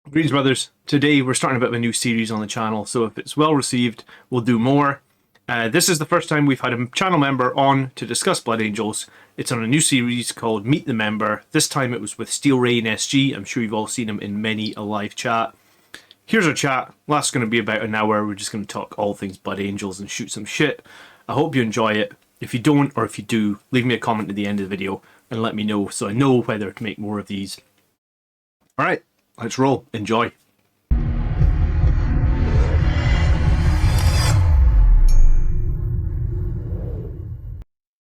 Greetings, brothers. Today we're starting a bit of a new series on the channel, so if it's well received, we'll do more. This is the first time we've had a channel member on to discuss Blood Angels. It's on a new series called Meet the Member. This time it was with SteelRainSG. I'm sure you've all seen him in many a live chat. Here's our chat. Last going to be about an hour. We're just going to talk all things Blood Angels and shoot some shit. I hope you enjoy it. If you don't, or if you do, leave me a comment at the end of the video and let me know so I know whether to make more of these. Alright, let's roll. Enjoy.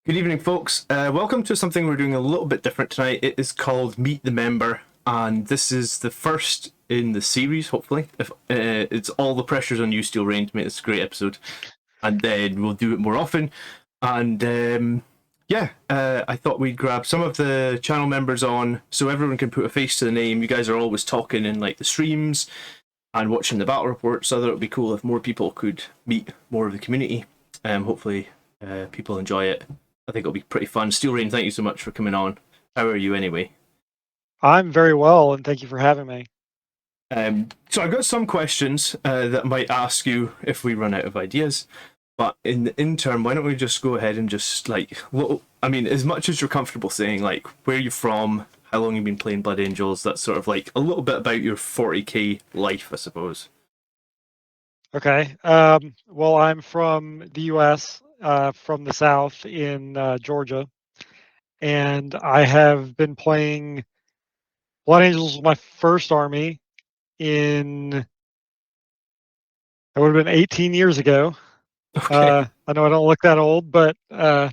Good evening, folks. Welcome to something we're doing a little bit different tonight. It is called Meet the Member, and this is the first in the series, hopefully. If it's all the pressures on you, SteelRain, to make this a great episode, and then we'll do it more often. And I thought we'd grab some of the channel members on so everyone can put a face to the name. You guys are always talking in like the streams and watching the battle reports, so I thought it would be cool if more people could meet more of the community. Hopefully, people enjoy it. I think it'll be pretty fun. SteelRain, thank you so much for coming on. How are you anyway? I'm very well, and thank you for having me. So I've got some questions that I might ask you if we run out of ideas. But in the interim, why don't we just go ahead and just as much as you're comfortable saying, like, where you're from, how long you've been playing Blood Angels, that's sort of like a little bit about your 40k life, I suppose. Okay. Well, I'm from the U.S., from the South in Georgia, and I have been playing Blood Angels was my first army in, it would have been 18 years ago. Okay. I know I don't look that old, but I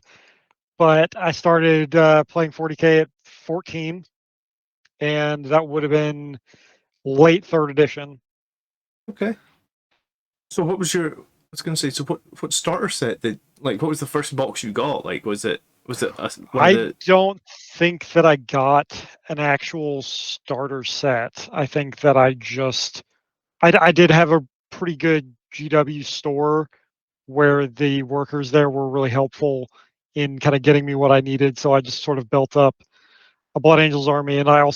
started playing 40k at 14, and that would have been late third edition. Okay. So what was your? I was going to say. So what starter set did like? What was the first box you got? Like, was it one of I the? don't think that I got an actual starter set. I think that I did have a pretty good GW store where the workers there were really helpful in kind of getting me what I needed. So I just sort of built up a Blood Angels army, and I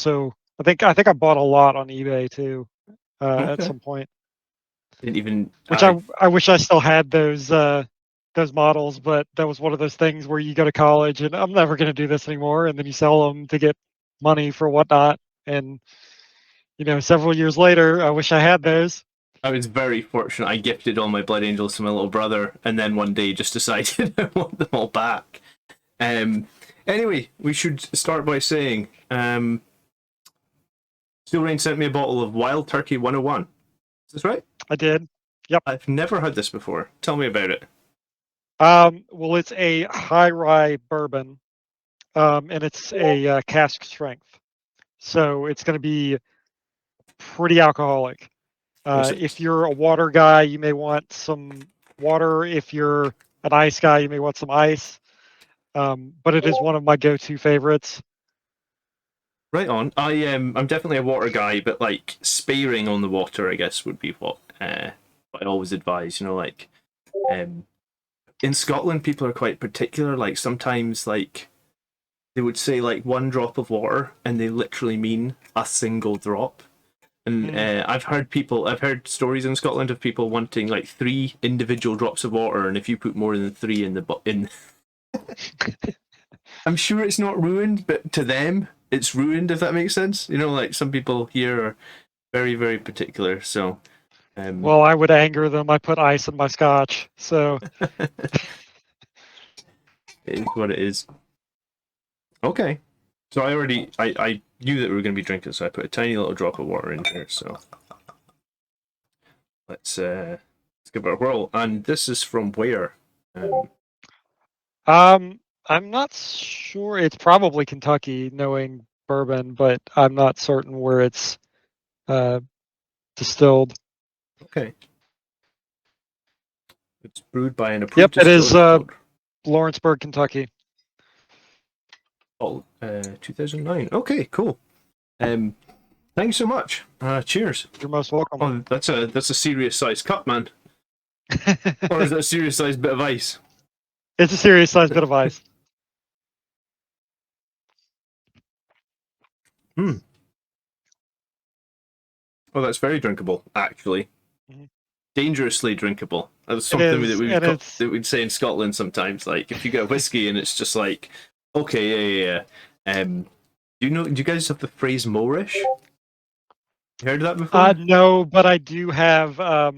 think I bought a lot on eBay too at Okay. some point. Didn't even Which I wish I still had those models, but that was one of those things where you go to college and I'm never going to do this anymore, and then you sell them to get money for whatnot. And several years later, I wish I had those. I was very fortunate. I gifted all my Blood Angels to my little brother, and then one day just decided I want them all back. Um, anyway, we should start by saying Steel Rain sent me a bottle of Wild Turkey 101. Is this right? I did. Yep. I've never had this before. Tell me about it. Well, it's a high rye bourbon, and it's a cask strength, so it's going to be pretty alcoholic. If you're a water guy, you may want some water. If you're an ice guy, you may want some ice. But it is one of my go-to favorites. Right on. I'm definitely a water guy, but like sparing on the water, I guess, would be what I always advise. In Scotland, people are quite particular. Like sometimes, like they would say like one drop of water, and they literally mean a single drop. And I've heard stories in Scotland of people wanting like 3 individual drops of water, and if you put more than 3 in I'm sure it's not ruined, but to them, it's ruined, if that makes sense. Like some people here are very, very particular. So, Well, I would anger them. I put ice in my scotch. So, it is what it is. Okay. So I knew that we were going to be drinking, so I put a tiny little drop of water in here. So let's give it a whirl. And this is from where? I'm not sure. It's probably Kentucky, knowing bourbon, but I'm not certain where it's uh, distilled. Okay. It's brewed by an Yep, approved it is distiller called Lawrenceburg, Kentucky. 2009. Okay, cool. Thanks so much. Cheers. You're most welcome. Oh, that's a serious sized cup, man. Or is that a serious sized bit of ice? It's a serious sized bit of ice. Hmm. Oh, that's very drinkable, actually. Mhm. Dangerously drinkable. That's It something that is, we would and it's that we'd say in Scotland sometimes. Like if you get whiskey and it's just like, okay, yeah. Do you guys have the phrase Moorish? You heard of that before? no, but I do have I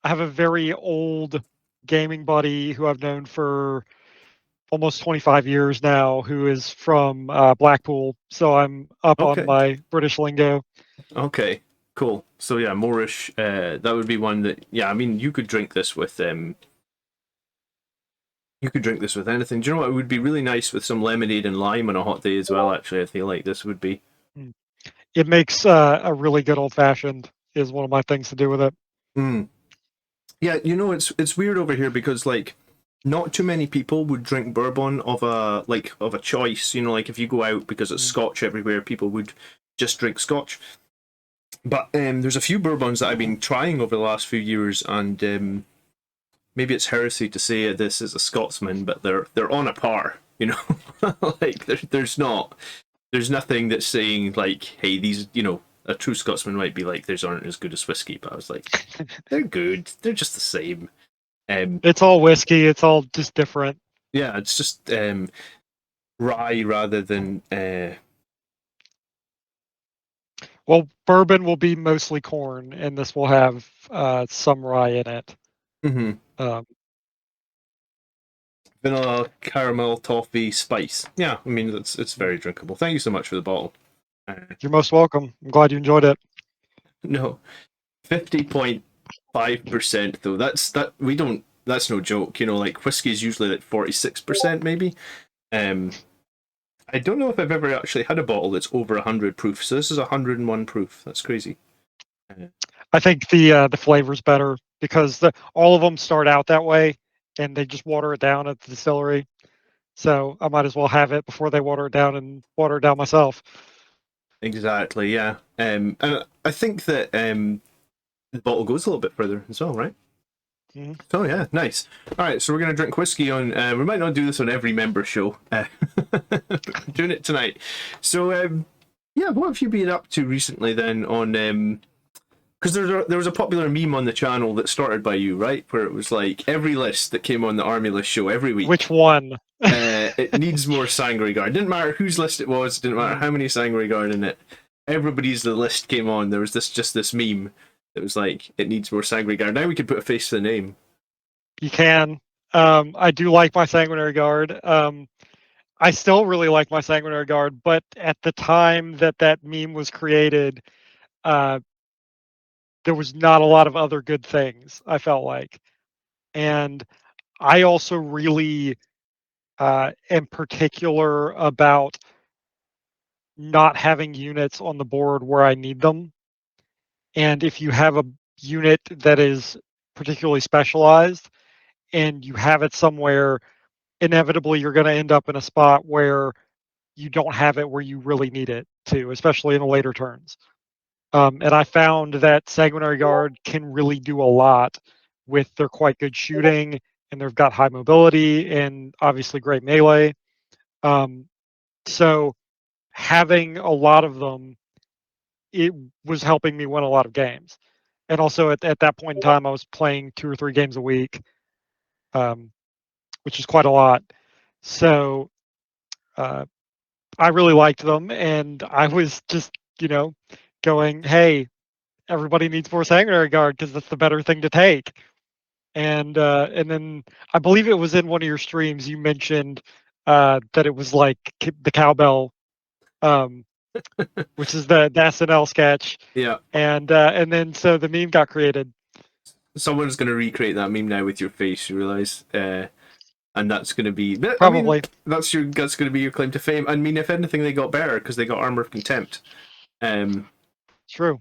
have a very old gaming buddy who I've known for almost 25 years now, who is from Blackpool, so I'm up on Okay, my British lingo. okay, cool. So yeah, Moorish. That would be one that. Yeah, I mean, you could drink this with You could drink this with anything. Do you know what? It would be really nice with some lemonade and lime on a hot day as well. Actually, I feel like this would be. Mm. It makes a really good old fashioned is one of my things to do with it. Mm. Yeah, it's weird over here because like not too many people would drink bourbon of a choice. Like if you go out because it's Mm. Scotch everywhere, people would just drink Scotch. But there's a few bourbons that I've been trying over the last few years, and maybe it's heresy to say this as a Scotsman, but they're on a par. Like there's nothing that's saying like, hey, these a true Scotsman might be like these aren't as good as whiskey, but I was like, they're good. They're just the same. Um, It's all whiskey. It's all just different. yeah, it's just rye rather than Well, bourbon will be mostly corn, and this will have some rye in it. mhm, Um, vanilla, caramel, toffee, spice. Yeah, I mean it's very drinkable. Thank you so much for the bottle. you're most welcome. I'm glad you enjoyed it. No, 50.5% though. That we don't. That's no joke. Like whiskey is usually like 46% maybe. Um, I don't know if I've ever actually had a bottle that's over 100 proof. So this is 101 proof. That's crazy. Uh, I think the flavor's better because all of them start out that way, and they just water it down at the distillery. So I might as well have it before they water it down and water it down myself. exactly. Yeah. And I think that the bottle goes a little bit further as well, right? Mhm. Oh yeah, nice. All right, so we're gonna drink whiskey on. We might not do this on every member show. Doing it tonight. So yeah, what have you been up to recently then? On because there was a popular meme on the channel that started by you, right? Where it was like every list that came on the Army List show every week. Which one? It needs more Sangre Guard. Didn't matter whose list it was. Didn't matter Mm, how many Sangre Guard in it. Everybody's the list came on. There was this meme that was like it needs more Sangre Guard. Now we can put a face to the name. you can. I do like my Sanguinary Guard. I still really like my Sanguinary Guard, but at the time that that meme was created, uh, there was not a lot of other good things, I felt like. And I also really am particular about not having units on the board where I need them. And if you have a unit that is particularly specialized and you have it somewhere, inevitably you're going to end up in a spot where you don't have it where you really need it to, especially in the later turns. And I found that Sanguinary Guard can really do a lot with their quite good shooting, and they've got high mobility and obviously great melee. Um, so having a lot of them, it was helping me win a lot of games. And also at that point in time, I was playing 2 or 3 games a week, um, which is quite a lot. So uh, I really liked them, and I was just, you know, going, "Hey, everybody needs more Sanguinary Guard because that's the better thing to take." And then I believe it was in one of your streams you mentioned that it was like the cowbell, um, which is the SNL sketch, Yeah, and then so the meme got created. someone's going to recreate that meme now with your face. You realize, and that's going to be. I mean, Probably that's going to be your claim to fame. I mean, if anything, they got better because they got Armor of Contempt. Um, true.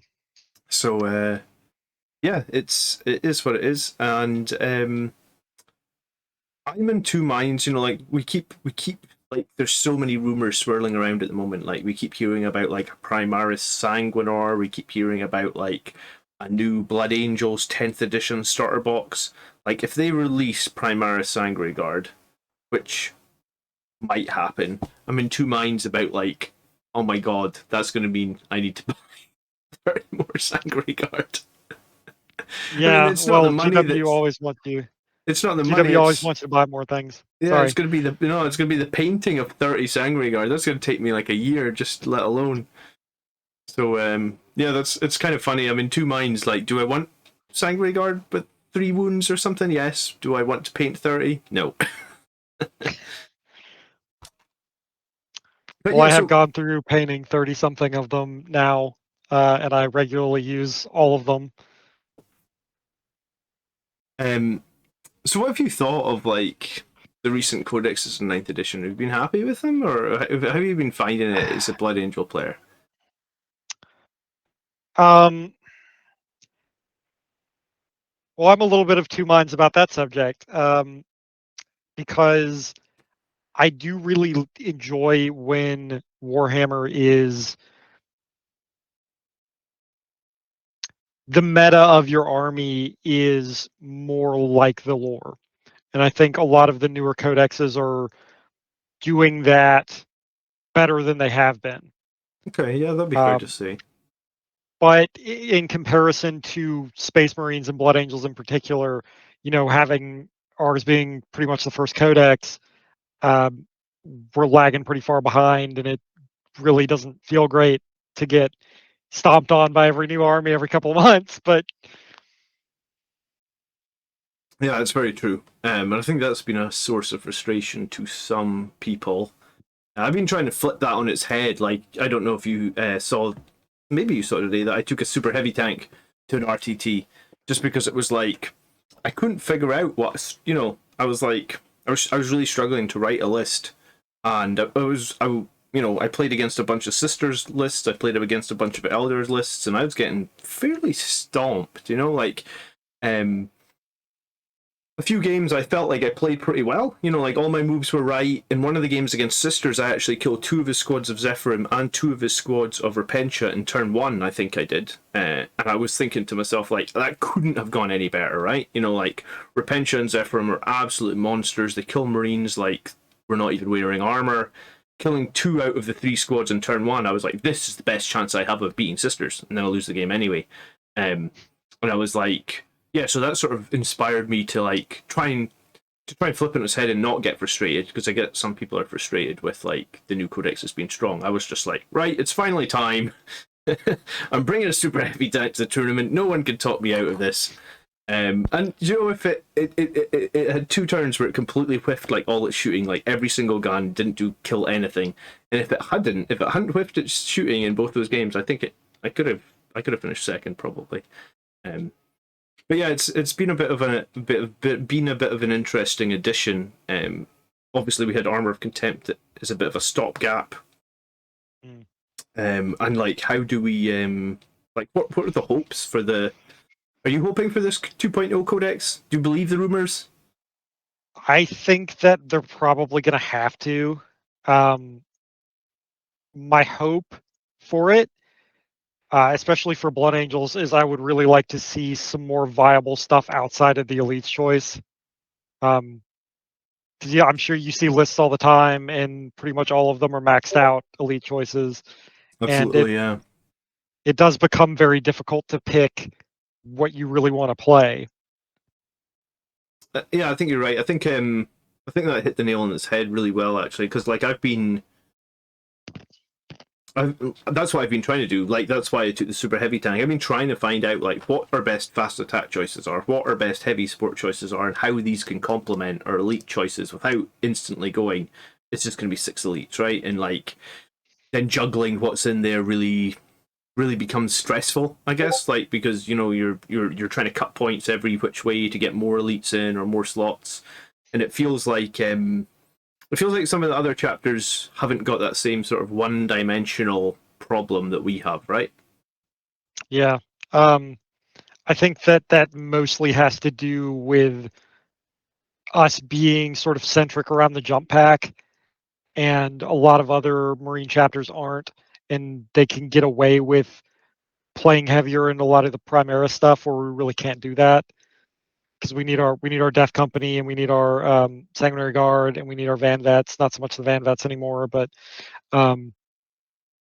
so yeah, it is what it is, and I'm in two minds. Like we keep like there's so many rumors swirling around at the moment. Like we keep hearing about like a Primaris Sanguinor. We keep hearing about like a new Blood Angels 10th edition starter box. Like if they release Primaris Sanguigard, which might happen, I'm in two minds about like, oh my god, that's going to mean I need to buy 30 more Sanguinary Guard. I mean, Yeah, it's not the well, money GW that's. always wants you. It's not the money. GW always It's wants you to buy more things. yeah. It's Sorry. gonna be the It's gonna be the painting of 30 Sanguinary Guard. That's gonna take me like a year, just let alone. So yeah, it's kind of funny. I'm in two minds. Like, do I want Sanguinary Guard with 3 wounds or something? Yes. Do I want to paint 30? No. But Well, yeah, I have so gone through painting 30 something of them now, and I regularly use all of them. um, so what have you thought of like the recent codexes in ninth edition? Have you been happy with them, or how have you been finding it as a Blood Angel player? Um, well, I'm a little bit of two minds about that subject, because I do really enjoy when Warhammer is the meta of your army is more like the lore. And I think a lot of the newer codexes are doing that better than they have been. Okay, yeah, that'd be fair to Um, say. but in comparison to Space Marines and Blood Angels in particular, having ours being pretty much the first codex, um, we're lagging pretty far behind, and it really doesn't feel great to get stomped on by every new army every couple of months. But Yeah, it's very true. And I think that's been a source of frustration to some people. I've been trying to flip that on its head. Like, I don't know if you saw, maybe you saw today that I took a super heavy tank to an RTT just because it was like I couldn't figure out what I was like I was really struggling to write a list, and I played against a bunch of sisters lists. I played against a bunch of elders lists, and I was getting fairly stomped. Like um a few games I felt like I played pretty well. Like all my moves were right. In one of the games against Sisters, I actually killed 2 of his squads of Zephyrim and 2 of his squads of Repentia in turn 1, I think I did. And I was thinking to myself, like, that couldn't have gone any better, right? Like, Repentia and Zephyrim are absolute monsters. They kill Marines like we're not even wearing armor. Killing 2 out of the 3 squads in turn 1, I was like, this is the best chance I have of beating Sisters. And then I'll lose the game anyway. And I was like, yeah, so that sort of inspired me to like try and flip it on its head and not get frustrated, because I get some people are frustrated with like the new codex as being strong. I was just like, right, it's finally time. I'm bringing a super heavy tank to the tournament. No one can talk me out of this. And if it had 2 turns where it completely whiffed like all its shooting, like every single gun didn't kill anything, and if it hadn't whiffed its shooting in both those games, I think I could have finished second probably. But yeah, it's been a bit of an interesting addition. Obviously, we had Armor of Contempt that is a bit of a stopgap. Mm. And like, how do we like what are the hopes for the? Are you hoping for this 2.0 codex? Do you believe the rumors? I think that they're probably going to have to. My hope for it, especially for Blood Angels, is I would really like to see some more viable stuff outside of the Elite's choice. 'Cause, yeah, I'm sure you see lists all the time, and pretty much all of them are maxed out Elite choices, and it Absolutely, yeah. it does become very difficult to pick what you really want to play. Yeah, I think you're right. I think that hit the nail on its head really well, actually, because like that's what I've been trying to do. Like, that's why I took the super heavy tank. I've been trying to find out like what our best fast attack choices are, what our best heavy support choices are, and how these can complement our elite choices without instantly going, it's just going to be 6 elites, right? And like then juggling what's in there really becomes stressful, I guess. Like, because you're trying to cut points every which way to get more elites in or more slots, and it feels like some of the other chapters haven't got that same sort of one-dimensional problem that we have, right? Yeah. I think that mostly has to do with us being sort of centric around the jump pack, and a lot of other Marine chapters aren't, and they can get away with playing heavier in a lot of the Primera stuff where we really can't do that, because we need our Death Company, and we need our Sanguinary Guard, and we need our Van Vets. Not so much the Van Vets anymore, but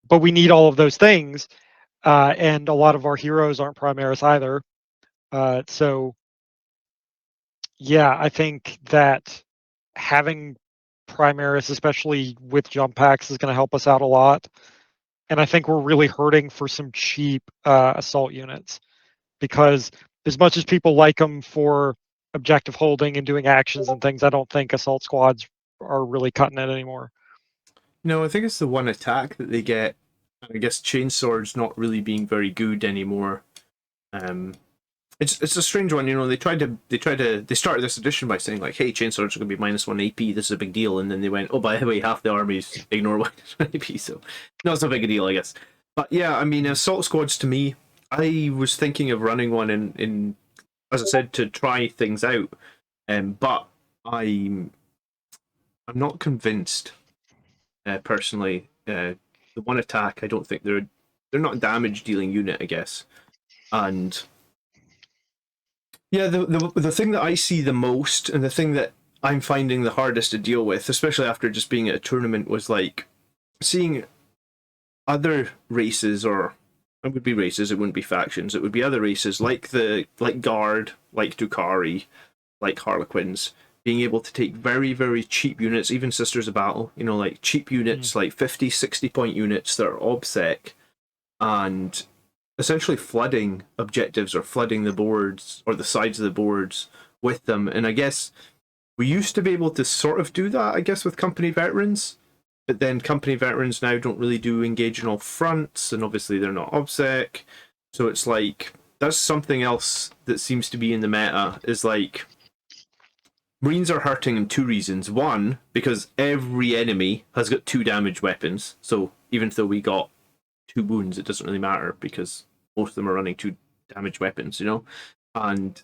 we need all of those things. and a lot of our heroes aren't Primaris either. So yeah, I think that having Primaris, especially with jump packs, is going to help us out a lot. And I think we're really hurting for some cheap assault units, because as much as people like them for objective holding and doing actions and things, I don't think assault squads are really cutting it anymore. No, I think it's the one attack that they get. I guess chainsword's not really being very good anymore. Um, it's a strange one, you know. They started this edition by saying like, "Hey, chainswords are going to be -1 AP. This is a big deal," and then they went, "Oh, by the way, half the armies ignore -1 AP, so not so big a deal, I guess." But yeah, I mean, assault squads to me, I was thinking of running one in as I said, to try things out, but I'm not convinced personally. The one attack, I don't think they're not a damage dealing unit, I guess, and yeah, the thing that I see the most, and the thing that I'm finding the hardest to deal with, especially after just being at a tournament, was like seeing other races, or it would be races, it wouldn't be factions, it would be other races like Guard, like Dukari, like Harlequins, being able to take very, very cheap units, even Sisters of Battle, you know, like cheap units, like 50, 60 point units that are OBSEC, and essentially flooding objectives or flooding the boards or the sides of the boards with them. And I guess we used to be able to sort of do that, I guess, with company veterans, but then company veterans now don't really do engage in all fronts, and obviously they're not OBSEC. So it's like that's something else that seems to be in the meta, is like Marines are hurting in two reasons. One, because every enemy has got 2 damage weapons, so even though we got 2 wounds, it doesn't really matter because most of them are running 2 damage weapons, you know? And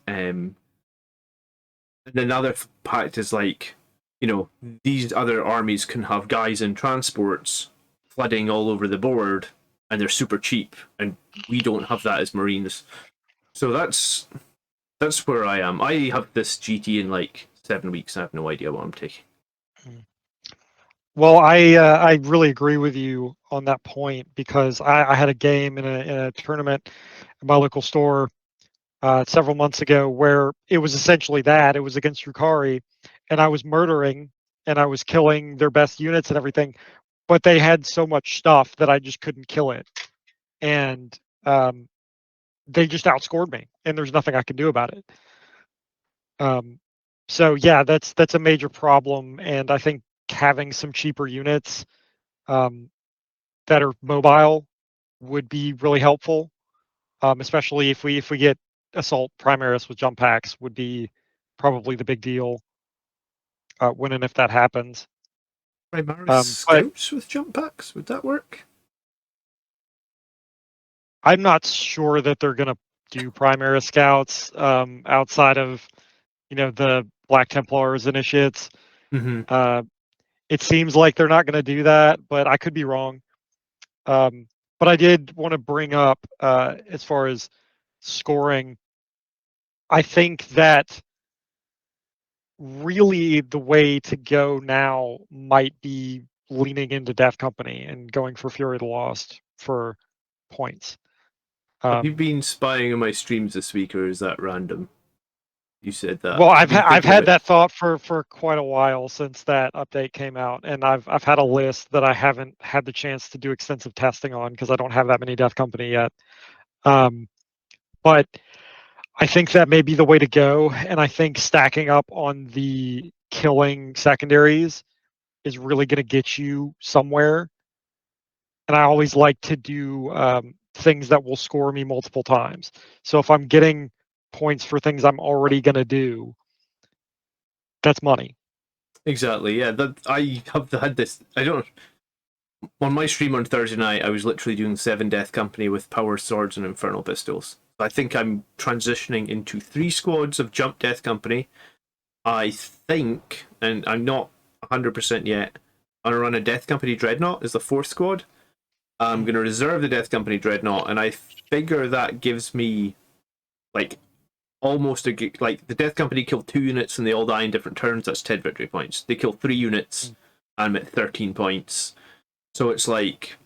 another fact is like, you know, these other armies can have guys in transports flooding all over the board, and they're super cheap, and we don't have that as Marines. So that's where I am. I have this GT in like 7 weeks. I have no idea what I'm taking. Well, I really agree with you on that point, because I had a game in a tournament at my local store several months ago where it was essentially that. It was against Rukari, and I was murdering and I was killing their best units and everything, but they had so much stuff that I just couldn't kill it, and they just outscored me, and there's nothing I can do about it. Um, so yeah, that's a major problem, and I think having some cheaper units um, that are mobile would be really helpful, especially if we get assault primaris with jump packs would be probably the big deal when and if that happens. Primaris But scouts with jump packs, would that work? I'm not sure that they're going to do primaris scouts outside of the Black Templars initiates. Mm-hmm. Uh, it seems like they're not going to do that, but I could be wrong. But I did want to bring up as far as scoring. I think that really the way to go now might be leaning into Death Company and going for Fury of the Lost for points. Have you been spying on my streams this week, or is that random? You said that. Well, I've been I've thinking had about. that thought for quite a while since that update came out, and I've had a list that I haven't had the chance to do extensive testing on because I don't have that many Death Company yet. But I think that may be the way to go, and I think stacking up on the killing secondaries is really going to get you somewhere. And I always like to do things that will score me multiple times. So if I'm getting points for things I'm already going to do, that's money. Exactly. Yeah. That I have had this. I don't. On my stream on Thursday night, I was literally doing 7 Death Company with power swords and infernal pistols. I think I'm transitioning into 3 squads of jump Death Company. I think, and I'm not 100% yet, I'm gonna run a Death Company Dreadnought as the 4th squad. I'm gonna reserve the Death Company Dreadnought, and I figure that gives me like almost like the Death Company kill 2 units and they all die in different turns. That's 10 victory points. They kill 3 units and I'm at 13 points. So it's like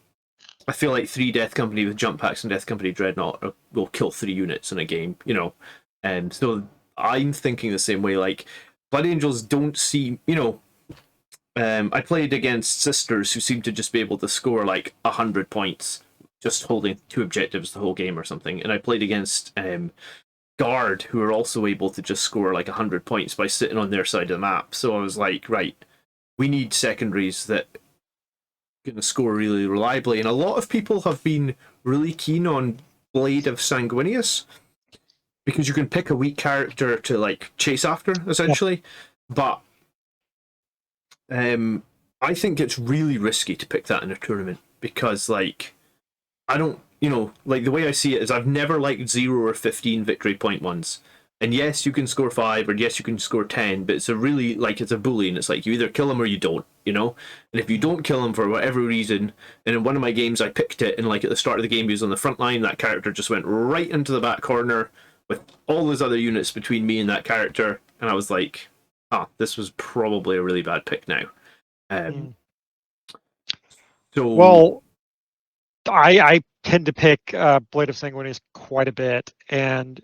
I feel like 3 Death Company with jump packs and Death Company Dreadnought will kill 3 units in a game, you know. And so I'm thinking the same way. Like, Blood Angels don't seem, you know. I played against Sisters who seem to just be able to score like 100 points just holding 2 objectives the whole game or something. And I played against Guard who are also able to just score like 100 points by sitting on their side of the map. So I was like, right, we need secondaries that going to score really reliably. And a lot of people have been really keen on Blade of Sanguinius because you can pick a weak character to like chase after, essentially. But I think it's really risky to pick that in a tournament because, like, I don't, you know, like the way I see it is I've never liked 0 or 15 victory point ones. And yes, you can score 5, or yes, you can score 10, but it's a really, like, it's a bully, and it's like you either kill him or you don't, you know? And if you don't kill him for whatever reason, and in one of my games I picked it, and like at the start of the game he was on the front line, that character just went right into the back corner with all those other units between me and that character, and I was like, this was probably a really bad pick now. So well, I tend to pick Blade of Sanguinius quite a bit, and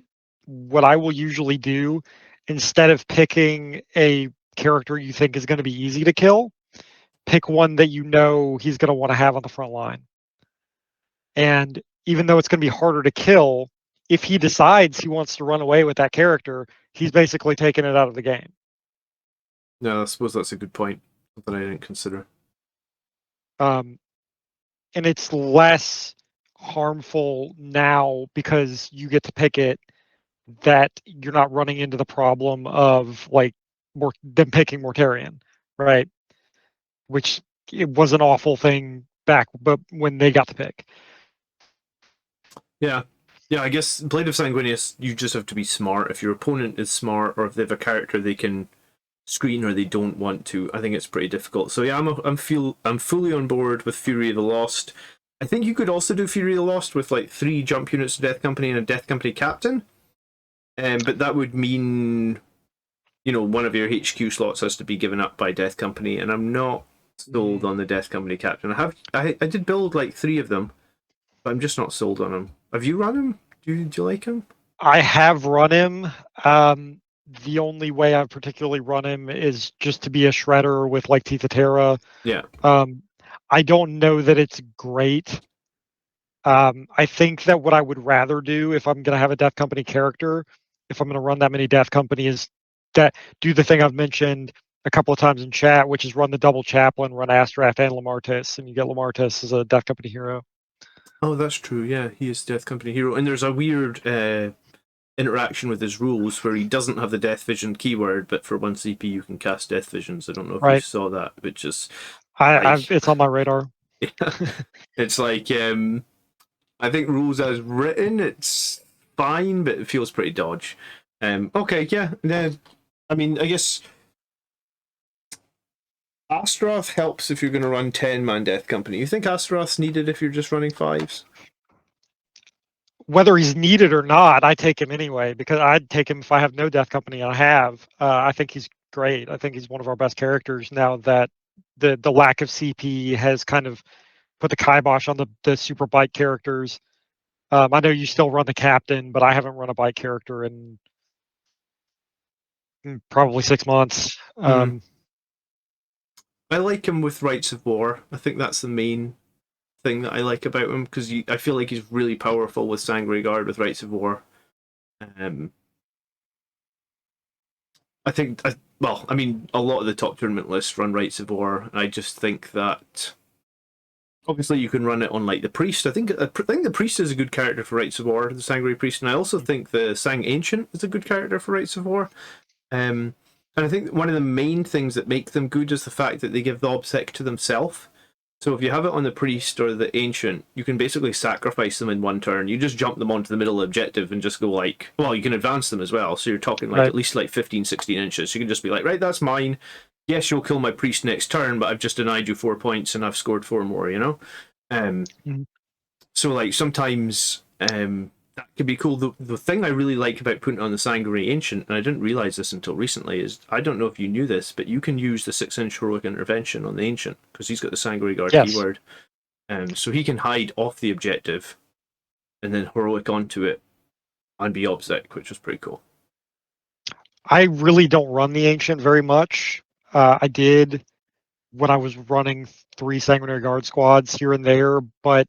what I will usually do, instead of picking a character you think is going to be easy to kill, pick one that you know he's going to want to have on the front line. And even though it's going to be harder to kill, if he decides he wants to run away with that character, he's basically taking it out of the game. no, I suppose that's a good point. Something I didn't consider. And it's less harmful now because you get to pick it, that you're not running into the problem of like them picking Mortarion, right? Which it was an awful thing back, but when they got the pick. Yeah. Yeah, I guess Blade of Sanguinius, you just have to be smart. If your opponent is smart, or if they have a character they can screen or they don't want to, I think it's pretty difficult. So yeah, I'm fully on board with Fury of the Lost. I think you could also do Fury of the Lost with like 3 jump units of Death Company and a Death Company captain. But that would mean, you know, one of your HQ slots has to be given up by Death Company, and I'm not sold on the Death Company captain. I did build like 3 of them, but I'm just not sold on him. Have you run him? Do you like him? I have run him. The only way I've particularly run him is just to be a shredder with like Teeth of Terra. Yeah. I don't know that it's great. I think that what I would rather do if I'm going to have a Death Company character, if I'm going to run that many Death Company, is that do the thing I've mentioned a couple of times in chat, which is run the double chaplain, run Astrath and Lamartis, and you get Lamartis as a Death Company hero. Oh, that's true. Yeah, he is Death Company hero, and there's a weird interaction with his rules where he doesn't have the Death Vision keyword, but for 1 CP you can cast Death Visions. I don't know if you saw that, which is it's on my radar. Yeah. It's like I think rules as written, it's fine, but it feels pretty dodge. Okay, yeah. I mean, I guess Astaroth helps if you're going to run 10-man Death Company. You think Astaroth's needed if you're just running 5s? Whether he's needed or not, I take him anyway, because I'd take him if I have no Death Company, and I have. I think he's great. I think he's one of our best characters now that the lack of CP has kind of put the kibosh on the super bike characters. I know you still run the captain, but I haven't run a bike character in probably 6 months. I like him with Rights of War. I think that's the main thing that I like about him, because I feel like he's really powerful with Sangre Guard with Rights of War. I think, well, I mean, a lot of the top tournament lists run Rights of War, and I just think that obviously you can run it on like the Priest. I think the Priest is a good character for Rights of War, the Sangre Priest, and I also think the Sang Ancient is a good character for Rights of War. And I think one of the main things that make them good is the fact that they give the obsec to themselves. So if you have it on the Priest or the Ancient, you can basically sacrifice them in 1 turn. You just jump them onto the middle objective and just go like, well, you can advance them as well. So you're talking like at least like 15, 16 inches. You can just be like, right, that's mine. Yes, you'll kill my Priest next turn, but I've just denied you 4 points and I've scored 4 more, you know? So like sometimes that could be cool. The thing I really like about putting on the Sangre Ancient, and I didn't realize this until recently, is I don't know if you knew this, but you can use the 6-inch heroic intervention on the Ancient because he's got the Sangre Guard keyword. So he can hide off the objective and then heroic onto it and be obsec, which was pretty cool. I really don't run the Ancient very much. I did when I was running 3 Sanguinary Guard squads here and there, but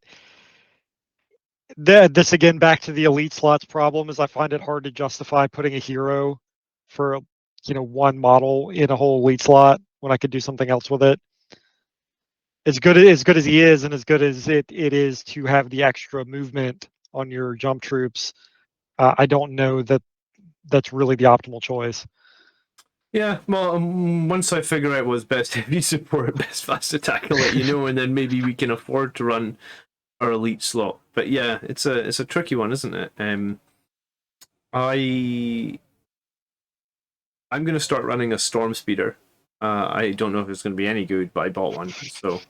this again back to the elite slots problem is I find it hard to justify putting a hero for one model in a whole elite slot when I could do something else with it. As good as he is, and as good as it is to have the extra movement on your jump troops, I don't know that that's really the optimal choice. Yeah, well, once I figure out what's best heavy support, best fast attack, I'll let you know, and then maybe we can afford to run our elite slot. But yeah, it's a tricky one, isn't it? I I'm gonna start running a storm speeder. I don't know if it's gonna be any good, but I bought one, so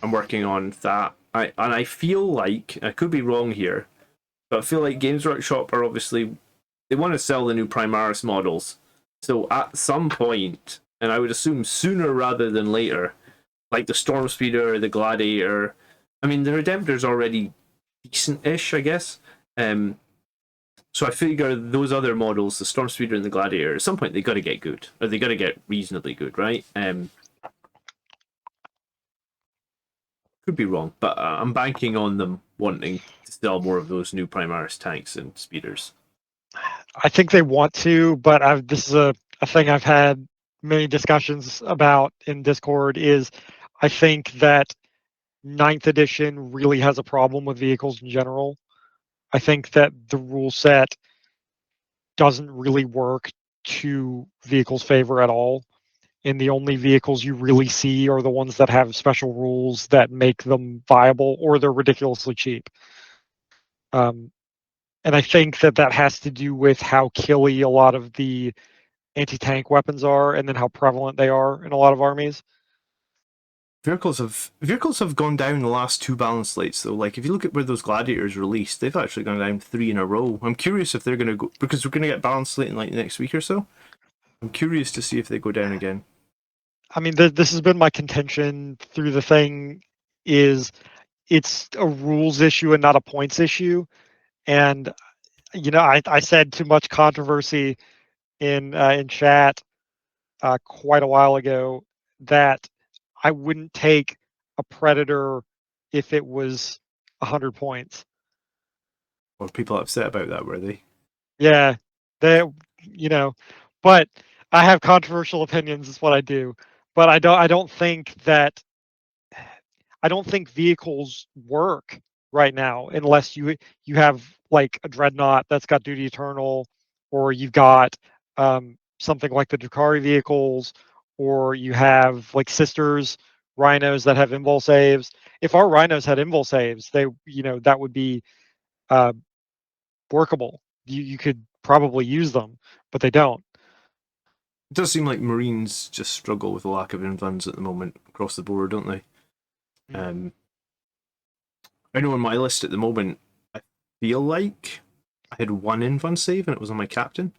I'm working on that. I feel like I could be wrong here, but I feel like Games Workshop are obviously they want to sell the new Primaris models. So at some point, and I would assume sooner rather than later, like the Storm Speeder, the Gladiator. I mean, the Redemptor's already decent-ish, I guess. So I figure those other models, the Storm Speeder and the Gladiator, at some point they got to get good, or they got to get reasonably good, right? Could be wrong, but I'm banking on them wanting to sell more of those new Primaris tanks and speeders. I think they want to, but this is a thing I've had many discussions about in Discord. Is I think that ninth edition really has a problem with vehicles in general. I think that the rule set doesn't really work to vehicles' favor at all. And the only vehicles you really see are the ones that have special rules that make them viable, or they're ridiculously cheap. And I think that has to do with how killy a lot of the anti-tank weapons are, and then how prevalent they are in a lot of armies. Vehicles have gone down the last 2 balance slates though. Like if you look at where those gladiators released, they've actually gone down 3 in a row. I'm curious if they're gonna go, because we're gonna get balance slate in like the next week or so. I'm curious to see if they go down again. I mean, this has been my contention through the thing. Is it's a rules issue and not a points issue. And I said too much controversy in chat quite a while ago that I wouldn't take a Predator if it was 100 points. Or people upset about that, were they? Yeah, they, you know, but I have controversial opinions. Is what I do. But I don't think that I don't think vehicles work right now unless you have like a dreadnought that's got duty eternal, or you've got something like the Drakari vehicles, or you have like sisters rhinos that have invul saves. If our rhinos had invul saves, they that would be uh, workable. You could probably use them, but they don't. It does seem like Marines just struggle with a lack of invuns at the moment across the board, don't they? Mm. Um, I know on my list at the moment, I feel like I had 1 invun save and it was on my captain.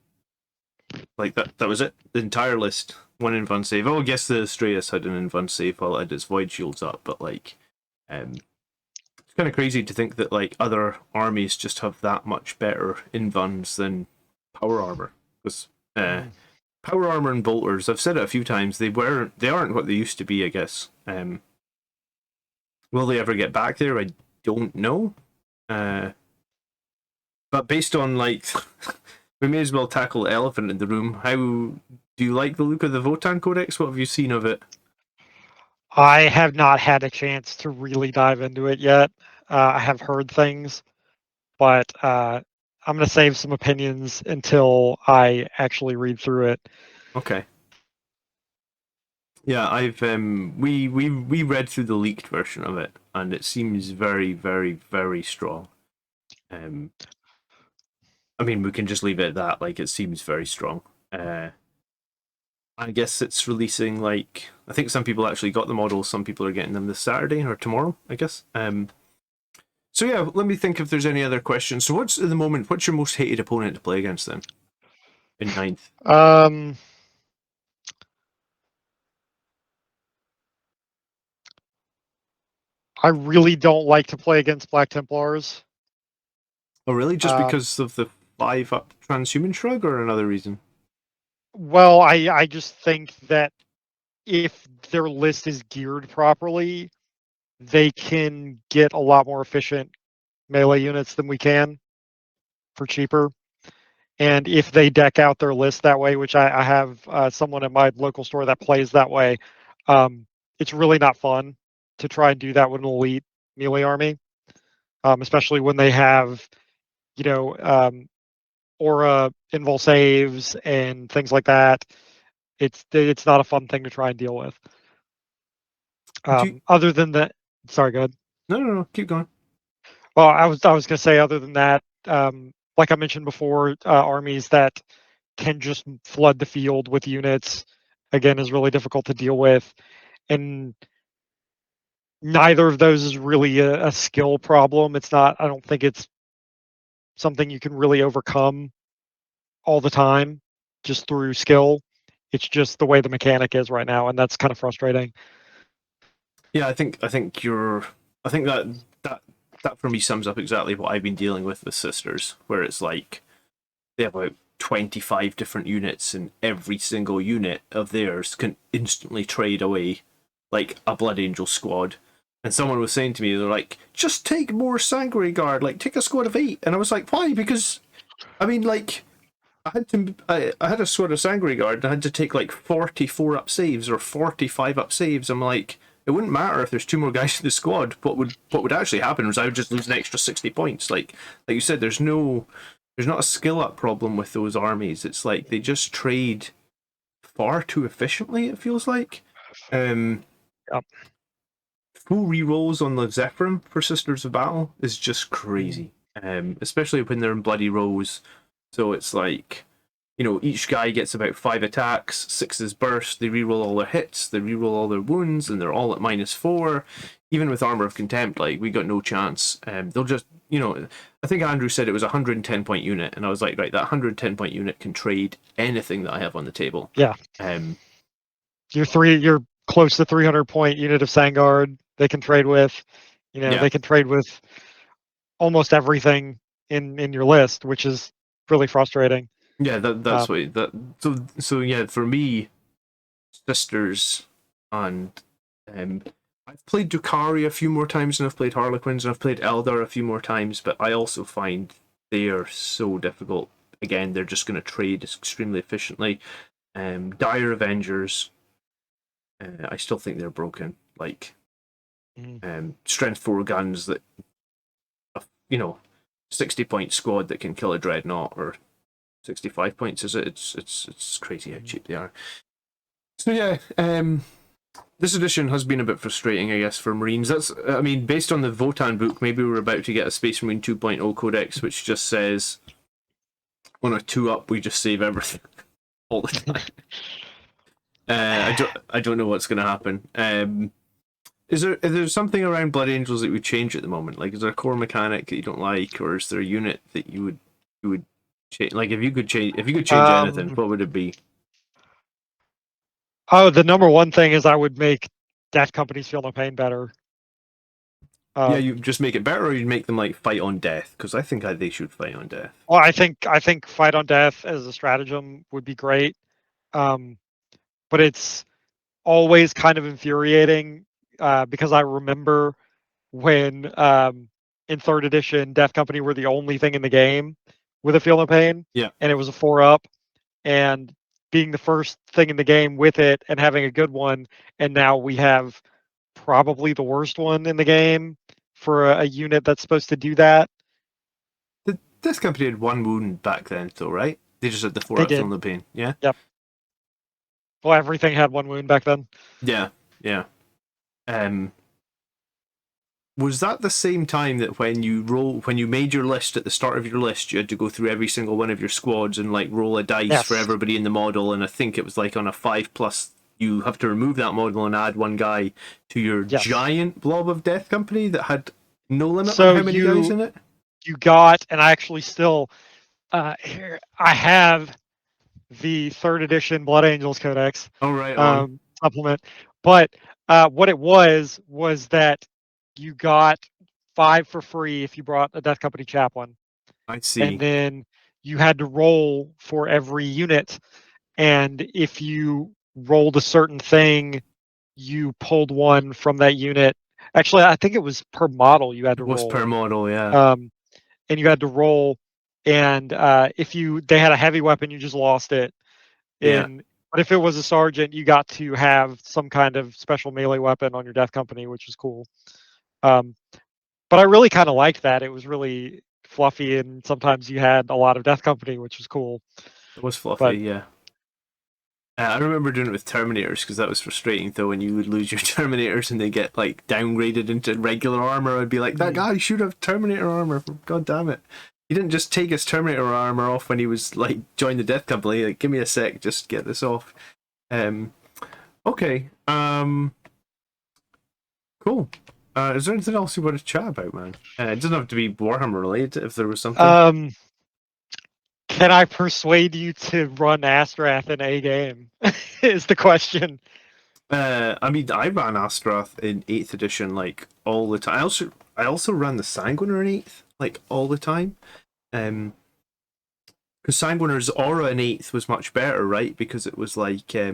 Like that was it. The entire list, 1 invun save. Oh, I guess the Astraeus had an invun save while it had its void shields up, but like, it's kind of crazy to think that like other armies just have that much better invuns than power armor. Because Mm. power armor and bolters, I've said it a few times, they aren't what they used to be, I guess. Will they ever get back there? I don't know. Uh, but based on like, we may as well tackle the elephant in the room. How do you like the look of the Votan Codex? What have you seen of it? I have not had a chance to really dive into it yet. I have heard things, but I'm going to save some opinions until I actually read through it. Okay. Yeah, I've we read through the leaked version of it, and it seems very, very, very strong. Um, I mean, we can just leave it at that. Like, it seems very strong. I guess it's releasing like I think some people actually got the models. Some people are getting them this Saturday or tomorrow, I guess. So yeah, let me think if there's any other questions. So what's at the moment? What's your most hated opponent to play against then? In ninth. Um, I really don't like to play against Black Templars. Oh, really? Just Um, because of the 5-up transhuman shrug, or another reason? well, I just think that if their list is geared properly, they can get a lot more efficient melee units than we can for cheaper. And if they deck out their list that way, which I have someone at my local store that plays that way, um, it's really not fun to try and do that with an elite melee army, especially when they have, you know, aura invul saves and things like that. It's not a fun thing to try and deal with. Do you... Other than that, sorry, go ahead. No, no, no. Keep going. Well, I was gonna say other than that, like I mentioned before, armies that can just flood the field with units again is really difficult to deal with, and neither of those is really a skill problem. It's not. I don't think it's something you can really overcome all the time just through skill. It's just the way the mechanic is right now, and that's kind of frustrating. Yeah, I think you're. I think that that for me sums up exactly what I've been dealing with Sisters, where it's like they have about 25 different units, and every single unit of theirs can instantly trade away like a Blood Angel squad. And someone was saying to me, they're like, just take more Sanguinary Guard, like take a squad of 8. And I was like, why? Because I mean, like, I had a squad of Sanguinary Guard, and I had to take like 44-up saves or 45-up saves. I'm like, it wouldn't matter if there's 2 more guys in the squad. What would actually happen was I would just lose an extra 60 points. Like you said, there's not a skill up problem with those armies. It's like they just trade far too efficiently, it feels like. Um, Yep. Full rerolls on the Zephyrim for Sisters of Battle is just crazy. Especially when they're in bloody rows. So it's like, each guy gets about 5 attacks, 6 is burst, they reroll all their hits, they reroll all their wounds, and they're all at -4. Even with Armor of Contempt, like, we got no chance. They'll just, I think Andrew said it was a 110-point unit, and I was like, right, that 110-point unit can trade anything that I have on the table. Yeah. Um, You're close to 300-point unit of Sangard they can trade with. yeah, They can trade with almost everything in your list, which is really frustrating. yeah, that's Um, what that. So yeah, for me, Sisters and um, I've played Drukhari a few more times, and I've played Harlequins, and I've played Eldar a few more times, but I also find they are so difficult. Again, they're just going to trade extremely efficiently. Dire Avengers, I still think they're broken. Like, strength 4 guns that, you know, 60-point squad that can kill a dreadnought, or 65 points, is it? It's crazy how cheap they are. So yeah, this edition has been a bit frustrating, I guess, for Marines. I mean, based on the Votan book, maybe we're about to get a Space Marine 2.0 codex, which just says on a 2-up we just save everything all the time. I don't know what's going to happen. Is there something around Blood Angels that would change at the moment? Like, is there a core mechanic that you don't like, or is there a unit that you would change? Like, if you could change anything, what would it be? oh, the number one thing is I would make Death Companies Feel No Pain better. Yeah, you just make it better, or you'd make them like fight on death, because I think they should fight on death. Well, I think Fight on Death as a stratagem would be great, but it's always kind of infuriating because I remember when in third edition Death Company were the only thing in the game with a Feel No Pain, Yeah. and it was a 4-up, and being the first thing in the game with it and having a good one, and now we have probably the worst one in the game for a unit that's supposed to do that. This company had 1 wound back then, though, right? They just had the 4 They up Feel did. No Pain. Yeah. Yep. Well, everything had 1 wound back then. Yeah. Yeah. Um, was that the same time that when you made your list at the start of your list, you had to go through every single one of your squads and like roll a dice for Yes. everybody in the model? And I think it was like on a 5+, you have to remove that model and add 1 guy to your Yes. giant blob of Death Company that had no limit So on how many guys in it. You got, and I actually still here I have the third edition Blood Angels Codex Oh, right on. supplement, but what it was that you got 5 for free if you brought a Death Company chaplain, I and see. then you had to roll for every unit, and if you rolled a certain thing, you pulled one from that unit. Actually, I think it was per model you had It to was roll. per model, yeah. And you had to roll, and if they had a heavy weapon, you just lost it. Yeah. But if it was a sergeant, you got to have some kind of special melee weapon on your Death Company, which was cool. Um, but I really kind of liked that. It was really fluffy, and sometimes you had a lot of Death Company, which was cool. It was fluffy, But yeah. I remember doing it with Terminators because that was frustrating though when you would lose your Terminators and they get like downgraded into regular armor. I'd be like, that guy should have Terminator armor. God damn it! He didn't just take his Terminator armor off when he was like joined the Death Company. Like, give me a sec, just get this off. Um, okay. Cool. Is there anything else you want to chat about, man? It doesn't have to be Warhammer related. If there was something. can I persuade you to run Astrath in a game? Is the question. I mean, I ran Astrath in 8th edition like all the time. I also ran the Sanguiner in 8th like all the time. Because Sanguiner's aura in 8th was much better, right? Because it was like it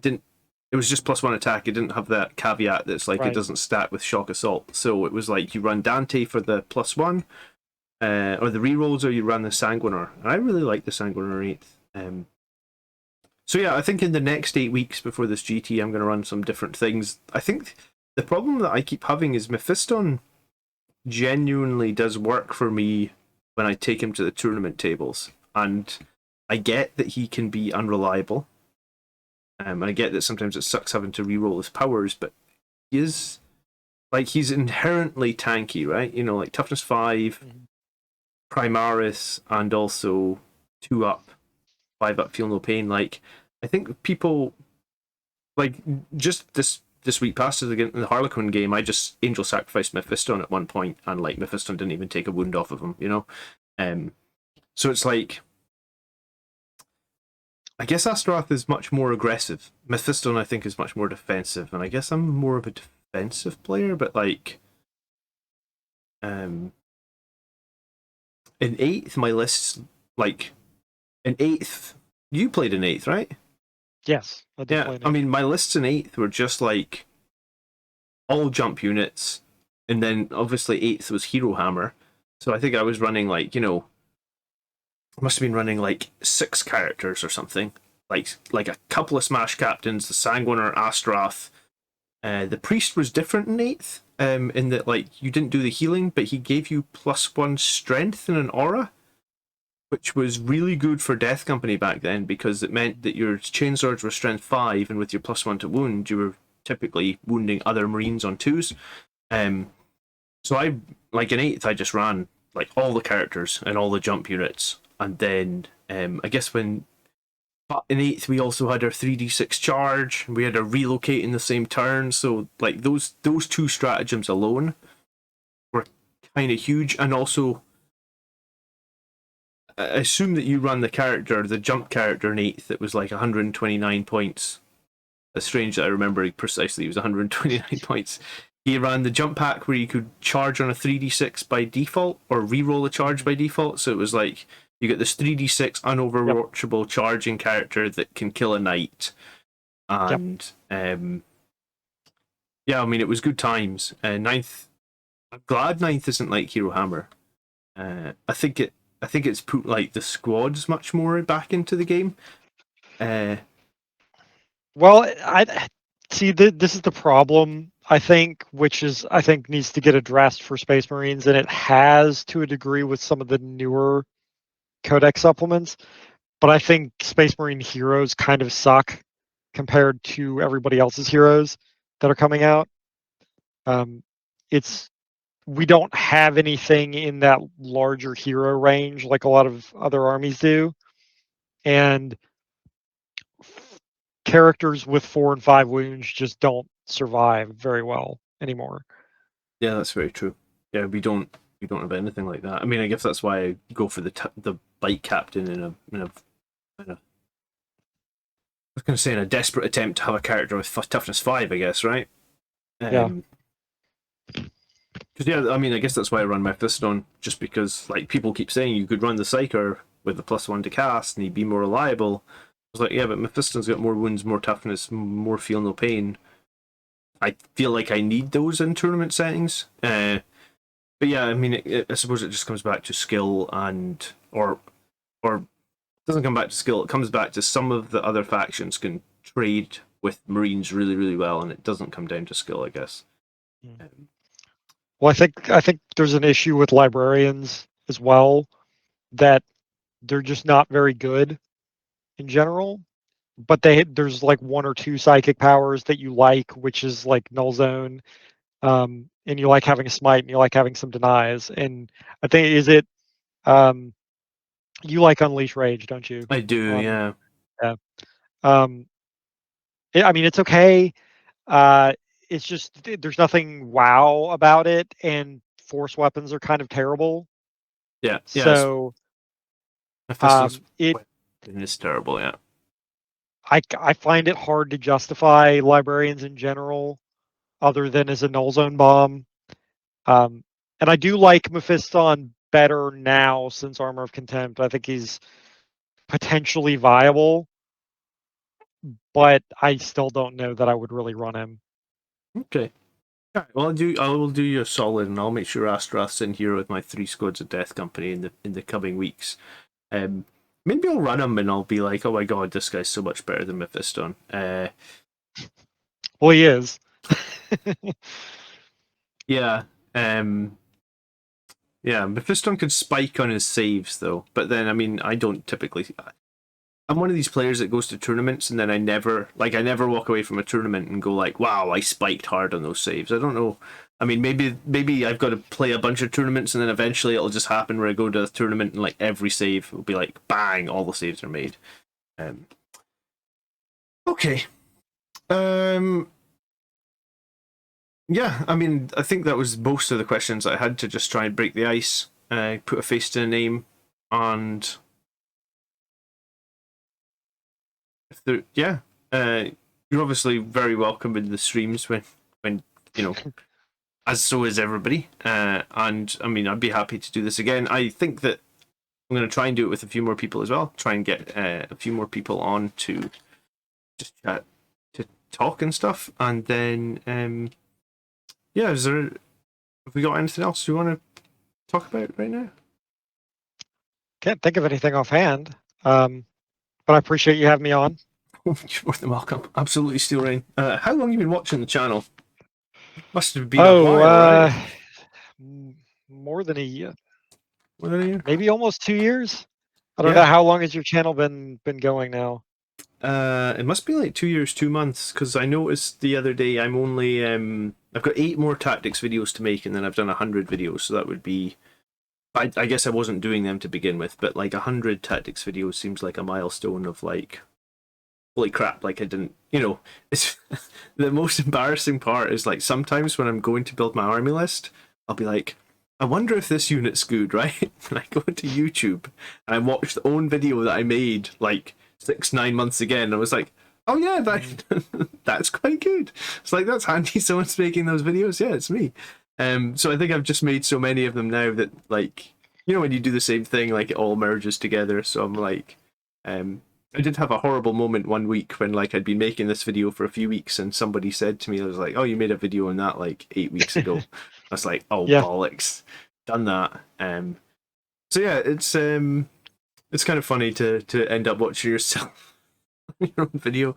didn't. It was just +1 attack. It didn't have that caveat that's like it Right. doesn't stack with shock assault. So it was like you run Dante for the +1, or the rerolls, or you run the Sanguiner. And I really like the Sanguiner in 8th. So yeah, I think in the next 8 weeks before this GT, I'm going to run some different things. I think the problem that I keep having is Mephiston genuinely does work for me when I take him to the tournament tables, and I get that he can be unreliable, and I get that sometimes it sucks having to reroll his powers, but he is like he's inherently tanky, right? You know, like toughness 5, Primaris, and also 2 up, 5 up, feel no pain. Like I think people like just this week past in the Harlequin game, I just angel sacrificed Mephiston at one point, and like Mephiston didn't even take a wound off of him, you know. So it's like I guess Astaroth is much more aggressive. Mephiston, I think, is much more defensive, and I guess I'm more of a defensive player. But like, in 8th, my list's like in 8th. You played in 8th, right? Yes, I did Yeah, play an I eighth. mean, my lists in 8th were just like all jump units, and then obviously 8th was Hero Hammer. So I think I was running like, I must have been running like 6 characters or something. Like a couple of Smash Captains, the Sanguiner, Astaroth. The Priest was different in 8th, in that like you didn't do the healing, but he gave you +1 strength and an aura, which was really good for Death Company back then because it meant that your chainswords were strength 5, and with your +1 to wound, you were typically wounding other Marines on 2s. So I like in 8th, I just ran like all the characters and all the jump units, and then I guess when in 8th we also had our 3d6 charge, we had a relocate in the same turn, so like those 2 stratagems alone were kind of huge, and also I assume that you ran the jump character in 8th that was like 129 points. It's strange that I remember precisely it was 129 points. He ran the jump pack where you could charge on a 3d6 by default or re-roll a charge by default. So it was like you get this 3d6 Yep. unoverwatchable charging character that can kill a knight. Yep. And yeah, I mean, it was good times. Ninth, I'm glad ninth isn't like Hero Hammer. I think it's put like the squads much more back into the game. Well, I see. This is the problem. I think, which is I think needs to get addressed for Space Marines, and it has to a degree with some of the newer Codex supplements. But I think Space Marine heroes kind of suck compared to everybody else's heroes that are coming out. It's we don't have anything in that larger hero range like a lot of other armies do, and characters with 4 and 5 wounds just don't survive very well anymore. Yeah, that's very true. Yeah, we don't have anything like that. I mean, I guess that's why I go for the bike captain in a I was going to say in a desperate attempt to have a character with toughness 5. I guess, right? Yeah. Um, Because yeah, I mean, I guess that's why I run Mephiston, just because like people keep saying you could run the Psyker with the +1 to cast and he'd be more reliable. I was like, yeah, but Mephiston's got more wounds, more toughness, more feel no pain. I feel like I need those in tournament settings. But yeah, I mean, I suppose it just comes back to skill or it doesn't come back to skill. It comes back to some of the other factions can trade with Marines really, really well, and it doesn't come down to skill, I guess. Um, Well, I think there's an issue with librarians as well, that they're just not very good in general. But there's like one or two psychic powers that you like, which is like Null Zone, and you like having a smite, and you like having some denies. And I think um, you like Unleash Rage, don't you? I do, On yeah. Yeah. Um, I mean, it's okay. Uh, it's just there's nothing wow about it, and force weapons are kind of terrible. Yeah, yeah, So Mephiston's it weapon is terrible, yeah. I find it hard to justify librarians in general, other than as a null zone bomb. Um, and I do like Mephiston better now since Armor of Contempt. I think he's potentially viable, but I still don't know that I would really run him. Okay. All right, well, I will do you a solid, and I'll make sure Astrath's in here with my 3 squads of Death Company in the coming weeks. Um, Maybe I'll run him and I'll be like, oh my god, this guy's so much better than Mephiston. Well, he is. Yeah. Um, yeah, Mephiston could spike on his saves though, but then I mean, I don't typically. I'm one of these players that goes to tournaments and then I never walk away from a tournament and go like, wow, I spiked hard on those saves. I don't know. I mean, maybe I've got to play a bunch of tournaments and then eventually it'll just happen where I go to a tournament and like every save will be like bang, all the saves are made. Um, okay. Um, yeah, I mean, I think that was most of the questions I had to just try and break the ice, put a face to a name, and if there, yeah, you're obviously very welcome in the streams when you know, as so is everybody. And I mean, I'd be happy to do this again. I think that I'm going to try and do it with a few more people as well. Try and get a few more people on to just chat, to talk and stuff, and then yeah, have we got anything else you want to talk about right now? Can't think of anything offhand, but I appreciate you having me on. You're more than welcome. Absolutely, SteelRain. How long have you been watching the channel? Must have been a Oh, while, right? more than a year, More than a year? maybe almost 2 years. I don't know Yeah. how long has your channel been going now. It must be like 2 years, 2 months, because I noticed the other day I'm only I've got 8 more tactics videos to make, and then I've done 100 videos, so that would be. I guess I wasn't doing them to begin with, but like 100 tactics videos seems like a milestone of like, holy crap! Like I didn't, it's the most embarrassing part is like sometimes when I'm going to build my army list, I'll be like, I wonder if this unit's good, right? And I go into YouTube and I watch the own video that I made like 6, 9 months again. And I was like, oh yeah, that's quite good. It's like that's handy. Someone's making those videos. Yeah, it's me. So I think I've just made so many of them now that like when you do the same thing, like it all merges together. So I'm like, I did have a horrible moment one week when like I'd been making this video for a few weeks and somebody said to me, I was like, oh, you made a video on that like 8 weeks ago. I was like, oh Yeah, bollocks, done that. So yeah, it's kind of funny to end up watching yourself your own video.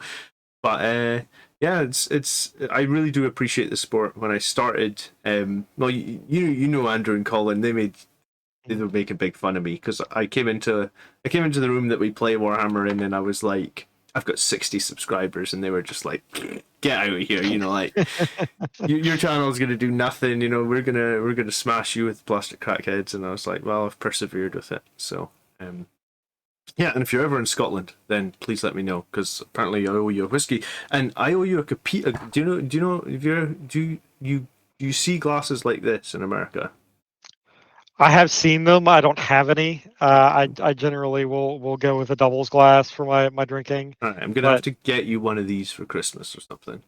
But yeah, it's I really do appreciate the sport. When I started, well, you know Andrew and Colin, they were making big fun of me because I came into the room that we play Warhammer in, and I was like, I've got 60 subscribers, and they were just like, get out of here, like your channel's gonna do nothing, we're gonna smash you with plastic crackheads, and I was like, well, I've persevered with it, so yeah, and if you're ever in Scotland, then please let me know because apparently I owe you a whiskey, and I owe you a Capita. Do you know if you're do you see glasses like this in America? I have seen them. I don't have any. I generally will go with a doubles glass for my drinking, All right, I'm gonna have but to get you one of these for Christmas or something.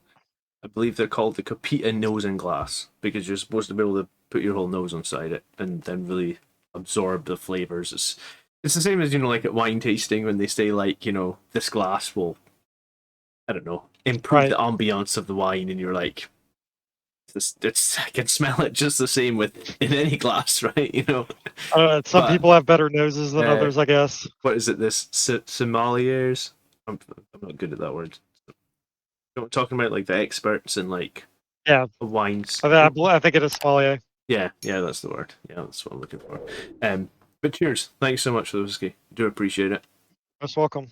I believe they're called the Capita Nose and Glass because you're supposed to be able to put your whole nose inside it and then really absorb the flavors. It's the same as, you know, like at wine tasting when they say, like, you know, this glass will, I don't know, improve Right. the ambiance of the wine, and you're like, it's I can smell it just the same with in any glass, right? You know. Some But, people have better noses than uh, others, I guess. what is it? This sommeliers? I'm not good at that word. You know, we're talking about like the experts in like Yeah, wines. I think it is sommelier. Yeah, that's the word. Yeah, that's what I'm looking for. But cheers. Thanks so much for the whiskey. Do appreciate it. Most welcome.